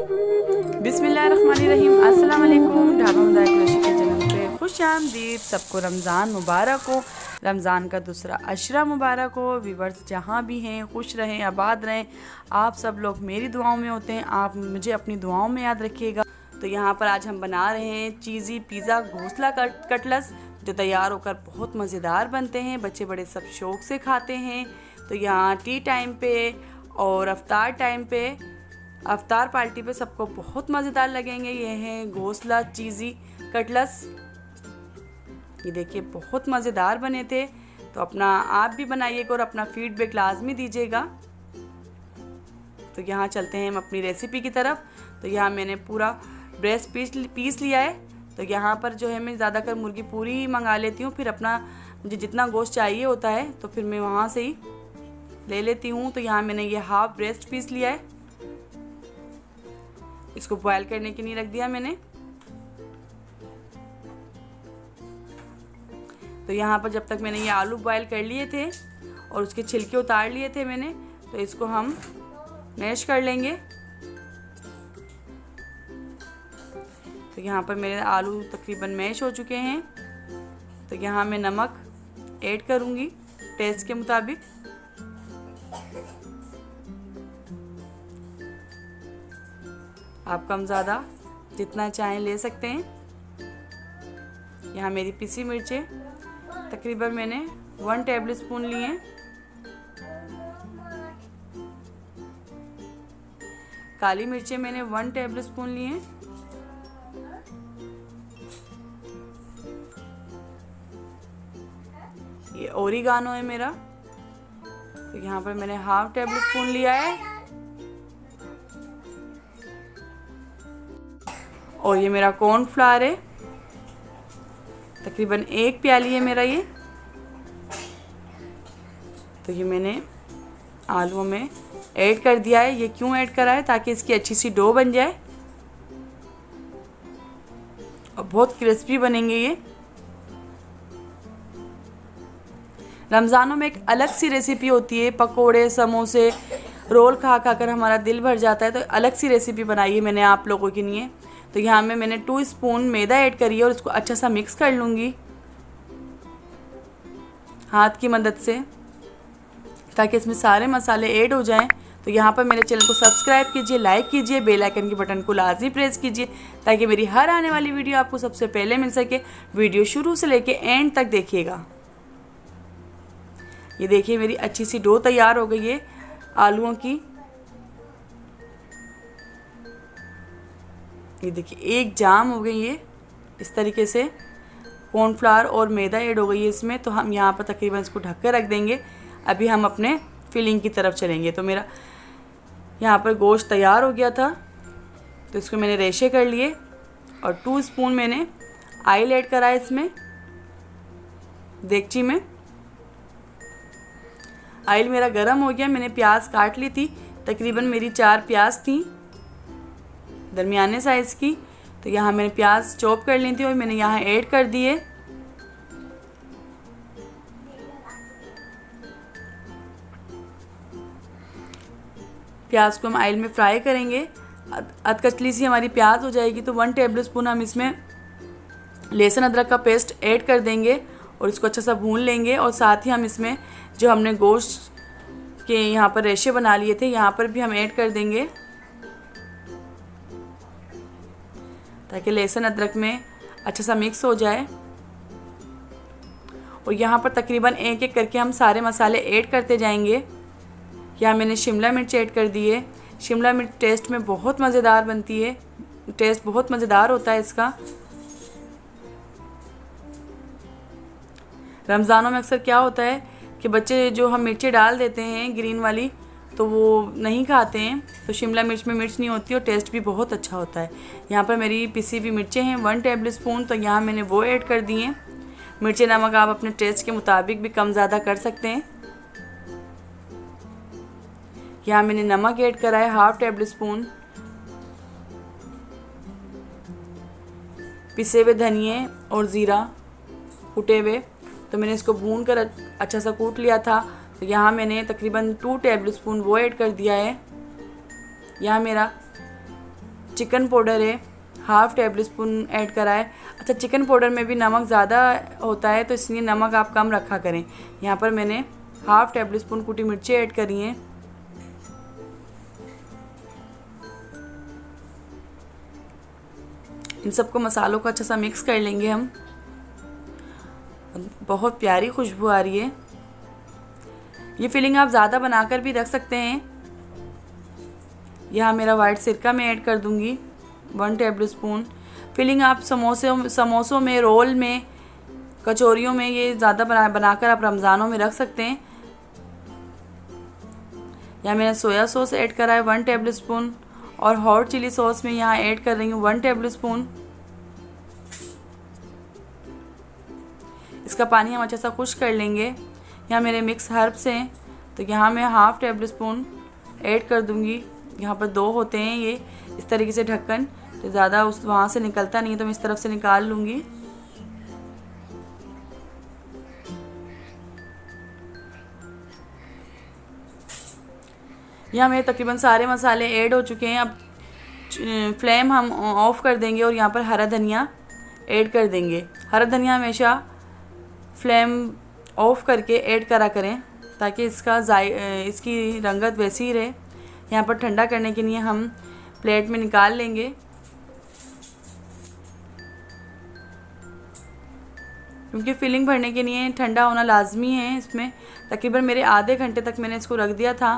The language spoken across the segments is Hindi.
बिस्मिल्लाहिर्रहमानिर्रहीम। अस्सलाम वालेकुम। ढाबा मज़ाक रशी के चैनल पे खुश आमदीद। सबको रमज़ान मुबारक हो, रमज़ान का दूसरा अशरा मुबारक हो। व्यूवर्स जहाँ भी हैं खुश रहें, आबाद रहें। आप सब लोग मेरी दुआओं में होते हैं, आप मुझे अपनी दुआओं में याद रखिएगा। तो यहाँ पर आज हम बना रहे हैं चीज़ी पिज़्ज़ा घोंसला कटलस, जो तैयार होकर बहुत मज़ेदार बनते हैं। बच्चे बड़े सब शौक़ से खाते हैं। तो यहाँ टी टाइम पे और अफ्तार टाइम पे, अफ्तार पार्टी पे सबको बहुत मज़ेदार लगेंगे। ये हैं घोंसला चीज़ी कटलस। ये देखिए बहुत मज़ेदार बने थे। तो अपना आप भी बनाइएगा और अपना फीडबैक लाजमी दीजिएगा। तो यहाँ चलते हैं हम अपनी रेसिपी की तरफ। तो यहाँ मैंने पूरा ब्रेस्ट पीस लिया है। तो यहाँ पर जो है मैं ज़्यादातर मुर्गी पूरी ही मंगा लेती हूँ, फिर अपना मुझे जितना गोश्त चाहिए होता है तो फिर मैं वहाँ से ही ले लेती हूँ। तो यहाँ मैंने ये हाफ ब्रेस्ट पीस लिया है, इसको बॉयल करने के लिए रख दिया मैंने। तो यहाँ पर जब तक मैंने ये आलू बॉयल कर लिए थे और उसके छिलके उतार लिए थे मैंने, तो इसको हम मैश कर लेंगे। तो यहाँ पर मेरे आलू तकरीबन मैश हो चुके हैं। तो यहाँ मैं नमक ऐड करूँगी टेस्ट के मुताबिक। आप कम ज़्यादा जितना चाहें ले सकते हैं। यहाँ मेरी पिसी मिर्चें तकरीबन मैंने 1 टेबल स्पून लिए हैं। काली मिर्चें मैंने 1 टेबल स्पून लिए हैं। ये ओरिगानो है मेरा, तो यहाँ पर मैंने हाफ टेबल स्पून लिया है। और ये मेरा कॉर्नफ्लावर है, तकरीबन 1 प्याली है मेरा ये। तो ये मैंने आलूओं में ऐड कर दिया है। ये क्यों ऐड करा है? ताकि इसकी अच्छी सी डो बन जाए और बहुत क्रिस्पी बनेंगे ये। रमज़ानों में एक अलग सी रेसिपी होती है, पकोड़े समोसे रोल खा खा कर हमारा दिल भर जाता है। तो अलग सी रेसिपी बनाई है मैंने आप लोगों के लिए। तो यहाँ में मैंने 2 स्पून मैदा ऐड करी है और इसको अच्छा सा मिक्स कर लूँगी हाथ की मदद से, ताकि इसमें सारे मसाले ऐड हो जाएं। तो यहाँ पर मेरे चैनल को सब्सक्राइब कीजिए, लाइक कीजिए, बेल आइकन के बटन को लाजमी प्रेस कीजिए, ताकि मेरी हर आने वाली वीडियो आपको सबसे पहले मिल सके। वीडियो शुरू से लेके एंड तक देखिएगा। ये देखिए मेरी अच्छी सी डो तैयार हो गई है आलूओं की। ये देखिए एक जाम हो गई है इस तरीके से। कॉर्नफ्लावर और मैदा ऐड हो गई है इसमें। तो हम यहाँ पर तकरीबन इसको ढक कर रख देंगे। अभी हम अपने फिलिंग की तरफ चलेंगे। तो मेरा यहाँ पर गोश्त तैयार हो गया था, तो इसको मैंने रेशे कर लिए और 2 स्पून मैंने ऑयल ऐड करा है इसमें देगची में। ऑयल मेरा गरम हो गया। मैंने प्याज काट ली थी, तकरीबन मेरी 4 प्याज थी दरमियाने साइज़ की। तो यहाँ मैंने प्याज चॉप कर ली थी और मैंने यहाँ ऐड कर दिए। प्याज को हम ऑयल में फ्राई करेंगे। अधकचली सी हमारी प्याज हो जाएगी तो 1 टेबल स्पून हम इसमें लहसुन अदरक का पेस्ट ऐड कर देंगे और इसको अच्छा सा भून लेंगे। और साथ ही हम इसमें जो हमने गोश्त के यहाँ पर रेशे बना लिए थे, यहाँ पर भी हम ऐड कर देंगे, ताकि लहसुन अदरक में अच्छा सा मिक्स हो जाए। और यहाँ पर तकरीबन एक एक करके हम सारे मसाले ऐड करते जाएंगे। यहाँ मैंने शिमला मिर्च ऐड कर दी है। शिमला मिर्च टेस्ट में बहुत मज़ेदार बनती है, टेस्ट बहुत मज़ेदार होता है इसका। रमज़ानों में अक्सर क्या होता है कि बच्चे जो हम मिर्चें डाल देते हैं ग्रीन वाली, तो वो नहीं खाते हैं। तो शिमला मिर्च में मिर्च नहीं होती और टेस्ट भी बहुत अच्छा होता है। यहाँ पर मेरी पिसी हुई मिर्चें हैं 1 टेबल स्पून, तो यहाँ मैंने वो ऐड कर दी हैं। मिर्चें नमक आप अपने टेस्ट के मुताबिक भी कम ज़्यादा कर सकते हैं। यहाँ मैंने नमक ऐड करा है हाफ टेबल स्पून। पिसे हुए धनिए और ज़ीरा कुटे हुए, तो मैंने इसको भून कर अच्छा सा कूट लिया था। तो यहाँ मैंने तकरीबन 2 टेबल स्पून वो ऐड कर दिया है। यहाँ मेरा चिकन पाउडर है, हाफ़ टेबल स्पून ऐड करा है। अच्छा, चिकन पाउडर में भी नमक ज़्यादा होता है तो इसलिए नमक आप कम रखा करें। यहाँ पर मैंने हाफ़ टेबल स्पून कुटी मिर्ची ऐड करी हैं। इन सबको मसालों को अच्छा सा मिक्स कर लेंगे हम। बहुत प्यारी खुशबू आ रही है। ये फिलिंग आप ज़्यादा बनाकर भी रख सकते हैं। यहाँ मेरा वाइट सिरका मैं ऐड कर दूँगी 1 टेबल स्पून। फिलिंग आप समोसों में, रोल में, कचौरियों में ये ज़्यादा बनाकर आप रमज़ानों में रख सकते हैं। यहाँ मैंने सोया सॉस ऐड करा है 1 टेबल स्पून और हॉट चिली सॉस में यहाँ ऐड कर रही हूँ 1 टेबल स्पून। इसका पानी हम अच्छा सा खुश कर लेंगे। यहाँ मेरे मिक्स हर्ब्स हैं तो यहाँ मैं हाफ़ टेबल स्पून ऐड कर दूँगी। यहाँ पर 2 होते हैं ये इस तरीके से ढक्कन, तो ज़्यादा वहाँ से निकलता नहीं है तो मैं इस तरफ से निकाल लूँगी। यहाँ मेरे तकरीबन सारे मसाले ऐड हो चुके हैं। अब फ्लेम हम ऑफ़ कर देंगे और यहाँ पर हरा धनिया ऐड कर देंगे। हरा धनिया हमेशा फ्लेम ऑफ़ करके ऐड करा करें ताकि इसकी रंगत वैसी ही रहे। यहाँ पर ठंडा करने के लिए हम प्लेट में निकाल लेंगे। क्योंकि फिलिंग भरने के लिए ठंडा होना लाजमी है इसमें। तकरीबन मेरे आधे घंटे तक मैंने इसको रख दिया था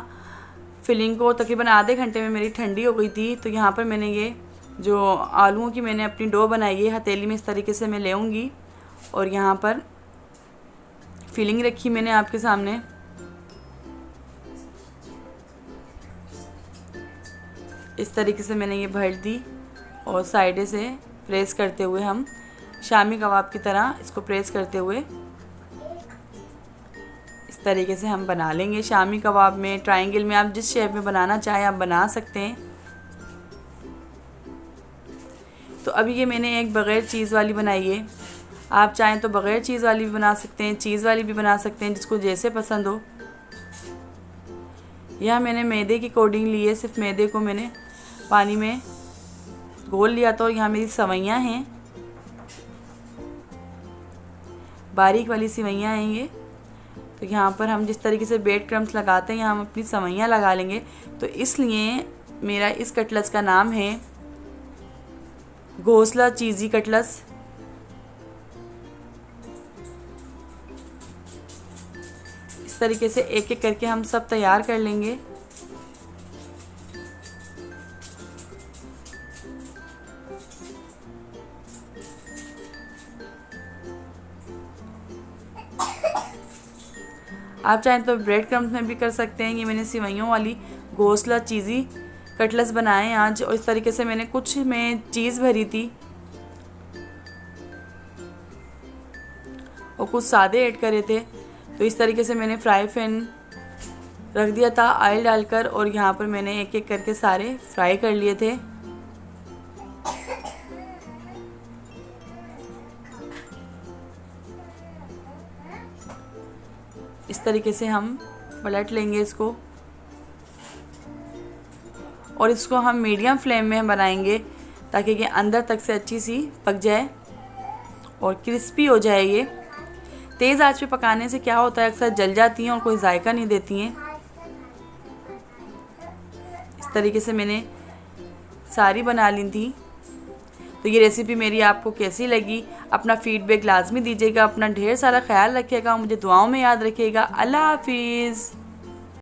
फिलिंग को, तकरीबन आधे घंटे में मेरी ठंडी हो गई थी। तो यहाँ पर मैंने ये जो आलूओं की मैंने अपनी डो बनाई है हथेली में इस तरीके से मैं लेऊँगी और यहाँ पर फिलिंग रखी मैंने आपके सामने। इस तरीके से मैंने ये भर दी और साइड से प्रेस करते हुए हम शामी कबाब की तरह इसको प्रेस करते हुए इस तरीके से हम बना लेंगे। शामी कबाब में, ट्रायंगल में, आप जिस शेप में बनाना चाहें आप बना सकते हैं। तो अभी ये मैंने एक बग़ैर चीज़ वाली बनाई है। आप चाहें तो बग़ैर चीज़ वाली भी बना सकते हैं, चीज़ वाली भी बना सकते हैं, जिसको जैसे पसंद हो। यह मैंने मैदे की कोडिंग ली है। सिर्फ मैदे को मैंने पानी में घोल लिया था और यहाँ मेरी सेवइयाँ हैं, बारीक वाली सेवइयाँ हैं ये। तो यहाँ पर हम जिस तरीके से ब्रेड क्रम्स लगाते हैं यहाँ हम अपनी सेवइयाँ लगा लेंगे। तो इसलिए मेरा इस कटलेट्स का नाम है घोंसला चीज़ी कटलेट्स। इस तरीके से एक एक करके हम सब तैयार कर लेंगे। आप चाहें तो ब्रेड क्रम्स में भी कर सकते हैं। ये मैंने सेवइयों वाली घोंसला चीज़ी कटलेट्स बनाए हैं आज, और इस तरीके से मैंने कुछ में चीज़ भरी थी और कुछ सादे ऐड करे थे। तो इस तरीके से मैंने फ्राई पैन रख दिया था ऑयल डालकर और यहाँ पर मैंने एक एक करके सारे फ्राई कर लिए थे। इस तरीके से हम पलट लेंगे इसको और इसको हम मीडियम फ्लेम में बनाएंगे ताकि ये अंदर तक से अच्छी सी पक जाए और क्रिस्पी हो जाए। ये तेज़ आंच पे पकाने से क्या होता है, अक्सर जल जाती हैं और कोई जायका नहीं देती हैं। इस तरीके से मैंने सारी बना ली थी। तो ये रेसिपी मेरी आपको कैसी लगी, अपना फीडबैक लाजमी दीजिएगा। अपना ढेर सारा ख्याल रखिएगा, मुझे दुआओं में याद रखिएगा। अल्लाह हाफिज़।